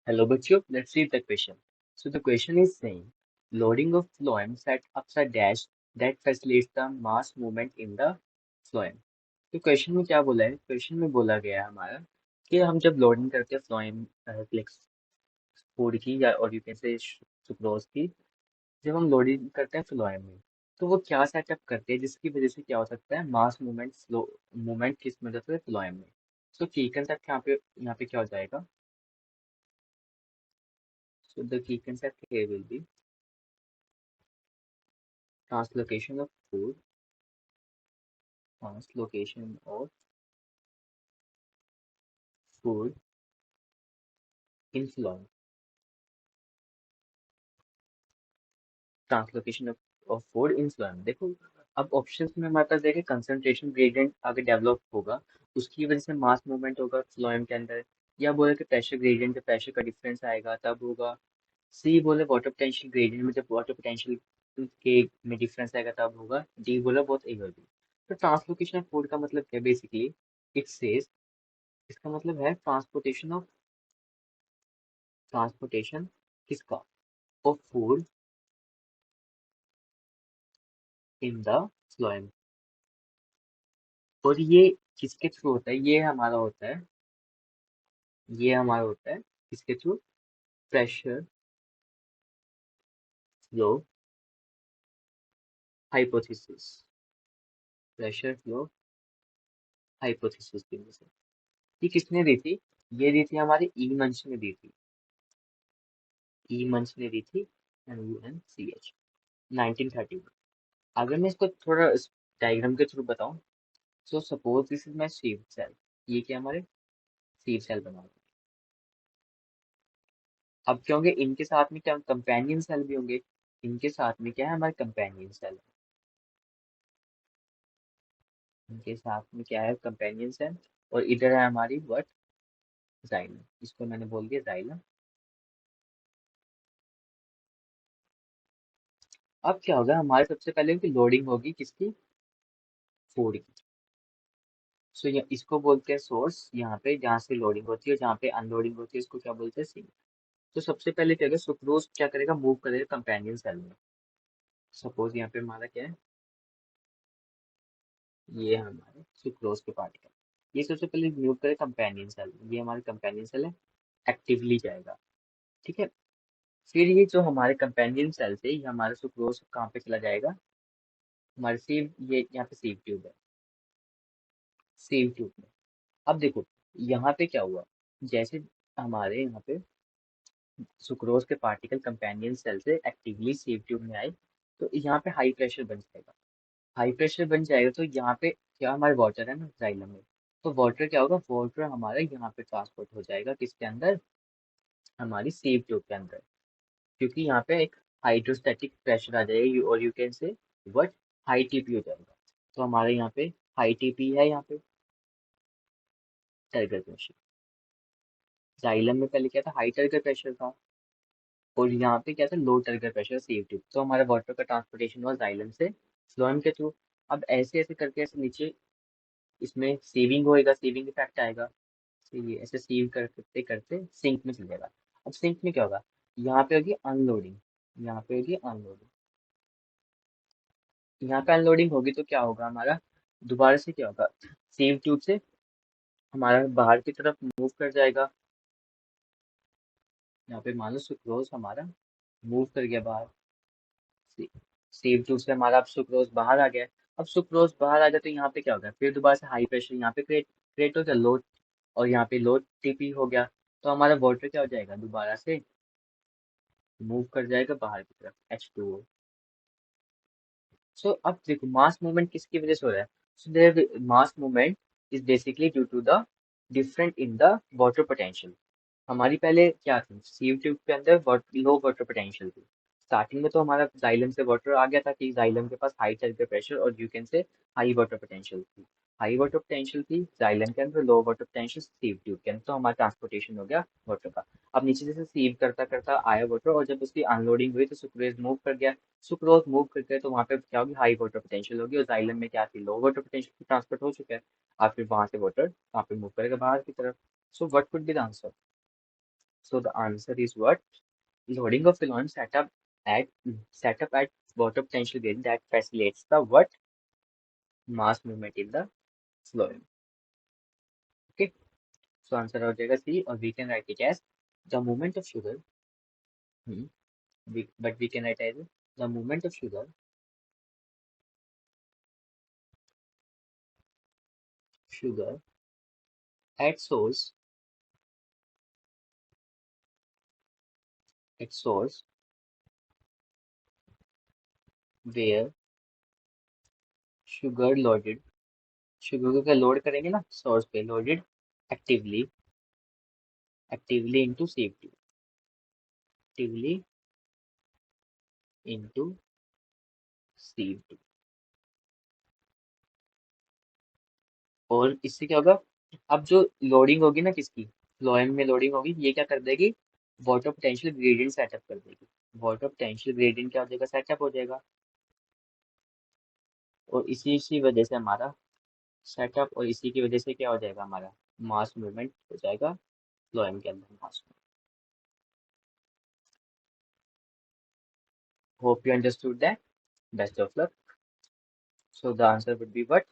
Hello, Bachchu. Let's read the question. So the question is saying, loading of phloem set ups a dash that facilitates the mass movement in the phloem. तो question में क्या बोला है? Question में बोला गया है हमारा कि हम जब लोडिंग करते हैं फ्लोएम फूड की या और यू कैन से सुक्रोज की, जब हम लोडिंग करते हैं फ्लोएम में, तो वो क्या सेटअप करते हैं जिसकी वजह से क्या हो सकता है, मास मूवमेंट स्लो मूवमेंट किस वजह से फ्लोएम में। सो की कंसेप्ट यहाँ पे क्या हो जाएगा? So the key concept here will be translocation of food, translocation of food in phloem, translocation of food in phloem। देखो, अब ऑप्शंस में हमारे पास देखे कंसंट्रेशन ग्रेडियंट आगे डेवलप होगा, उसकी वजह से मास मूवमेंट होगा phloem के अंदर, या बोले कि प्रेशर ग्रेडियंट जब प्रेशर का डिफरेंस आएगा तब होगा, सी बोले वाटर पोटेंशियल ग्रेडियंट में जब वाटर पोटेंशियल के में डिफरेंस आएगा तब होगा, डी बोला बहुत ए और बी। तो ट्रांसलोकेशन ऑफ फूड का मतलब क्या बेसिकली, इट सेज, इसका मतलब है ट्रांसपोर्टेशन किसका, of food in the phloem. और ये किसके थ्रू होता है? ये हमारा होता है किसके through? Pressure flow hypothesis, pressure flow hypothesis की वजह से। ये किसने दी थी? ये दी थी हमारी ई मंच ने दी थी, ई मंच ने दी थी, MUNCH, 1931। अगर मैं इसको थोड़ा इस डायग्राम के थ्रू बताऊं, so suppose this is my sieve cell, ये क्या हमारे सीव सेल बना हुआ है। अब क्या होंगे इनके साथ में, क्या कंपेनियन सेल भी होंगे, इनके साथ में क्या है, हमारे कंपेनियन सेल, इनके साथ में क्या है, कंपेनियन सेल। और इधर है हमारी व्हाट, जाइलम, इसको मैंने बोल दिया जाइलम। अब क्या होगा, हमारे सबसे पहले उनकी लोडिंग होगी किसकी, फूड की। सो इसको बोलते हैं सोर्स, यहाँ पे जहाँ से लोडिंग होती है, जहाँ पे अनलोडिंग होती है, इसको क्या बोलते हैं, सिंक। तो सबसे पहले क्या होगा, सुक्रोज क्या करेगा, मूव करेगा कंपेनियन सेल में। सपोज यहाँ पे हमारा क्या है, ये है हमारे सुक्रोज के पार्टिकल, ये सबसे पहले मूव करेगा कंपेनियन सेल, ये हमारे कंपेनियन सेल है, एक्टिवली जाएगा। ठीक है, फिर ये जो हमारे कंपेनियन सेल से ये हमारा सुक्रोज कहाँ पे चला जाएगा, हमारे सेव, ये यहाँ पे सेव ट्यूब है, सेव ट्यूब में। अब देखो यहाँ पे क्या हुआ, जैसे हमारे यहाँ पे सुक्रोज के पार्टिकल कंपेनियन सेल से एक्टिवली सेव ट्यूब में आए, तो यहाँ पे हाई प्रेशर बन जाएगा। हाई प्रेशर बन जाएगा तो यहाँ पे क्या, हमारे वाटर है ना जाइलम में, तो वाटर क्या होगा, वाटर हमारा यहाँ पे ट्रांसपोर्ट हो जाएगा किसके अंदर, हमारी सेव ट्यूब के अंदर, क्योंकि यहाँ पे एक हाइड्रोस्टैटिक प्रेशर आ जाएगा, और you can say what, high TP हो जाएगा। तो हमारे यहाँ पे हाई टीपी है, यहाँ पे टर्गर प्रेशर। जाइलम में पहले क्या था, हाई टर्गर प्रेशर था, और यहाँ पे क्या था, लो टर्गर प्रेशर सेव ट्यूब। तो हमारा वाटर का ट्रांसपोर्टेशन हुआ जाइलम से फ्लोएम के थ्रू। अब ऐसे ऐसे करके ऐसे नीचे इसमें सेविंग होएगा, सेविंग इफेक्ट आएगा, तो ये ऐसे सीव करते करते सिंक में चल जाएगा। अब सिंक में क्या होगा, यहाँ पे होगी अनलोडिंग, यहाँ पे होगी अनलोडिंग, यहाँ पे अनलोडिंग होगी तो क्या होगा हमारा, दोबारा से क्या होगा, सेव ट्यूब से हमारा बाहर की तरफ मूव कर जाएगा। यहाँ पे मान लो सुक्रोज हमारा मूव कर गया बाहर, सेव ट्यूब से हमारा अब सुक्रोज बाहर आ गया है। अब सुक्रोज बाहर आ गया तो यहाँ पे क्या होगा, फिर दोबारा से हाई प्रेशर यहाँ पे क्रिएट क्रिएट हो गया, लो, और यहाँ पे लो टीपी हो गया, तो हमारा वाटर क्या हो जाएगा, दोबारा से मूव कर जाएगा बाहर की तरफ, H2O। सो अब देखो मास मूवमेंट किसकी वजह से हो रहा है, so there mass movement is basically due to the different in the water potential. हमारी पहले क्या थी, सीव ट्यूब के अंदर लो वाटर पोटेंशियल थी, स्टार्टिंग में तो हमारा जाइलम से वाटर आ गया था कि जाइलम के पास हाई टेम्परेचर प्रेशर और you can say high water potential थी, हाई वाटर पोटेंशियल थी जाइलम के अंदर, लो वाटर पोटेंशियल सीव ट्यूब के अंदर, तो हमारा ट्रांसपोर्टेशन हो गया वाटर का। अब नीचे जैसे सीव करता करता आया वाटर, और जब उसकी अनलोडिंग हुई तो सुक्रोज मूव कर गया, सुक्रोज मूव कर गया तो वहाँ पे क्या होगी, हाई वाटर पोटेंशियल होगी, और जाइलम में क्या थी, लो वाटर पोटेंशियल ट्रांसपोर्ट हो चुका है। अब फिर वहां से वाटर वहाँ पे मूव करेगा बाहर की तरफ। So what could be the answer? So the answer is what? Loading of phloem at set up at bottom potential gradient that facilitates the what? Mass movement in the phloem. Okay. So answer हो जाएगा C, or we can write it as the movement of sugar. Hmm, but we can write as the movement of sugar at source at source where sugar loaded, sugar को क्या load करेंगे ना source पे, loaded actively actively into सीएफ2, actively into सीएफ2। और इससे क्या होगा, अब जो लोडिंग होगी ना किसकी, फ्लोएम में लोडिंग होगी, ये क्या कर देगी, वाटर पोटेंशियल ग्रेडियंट सेटअप कर देगी। वाटर पोटेंशियल ग्रेडियंट क्या हो जाएगा, सेटअप हो जाएगा। और इसी इसी वजह से हमारा सेटअप, और इसी की वजह से क्या हो जाएगा, हमारा मास मूवमेंट हो जाएगा फ्लोएम के अंदर mass. Hope you understood that. Best of luck. So the answer would be what?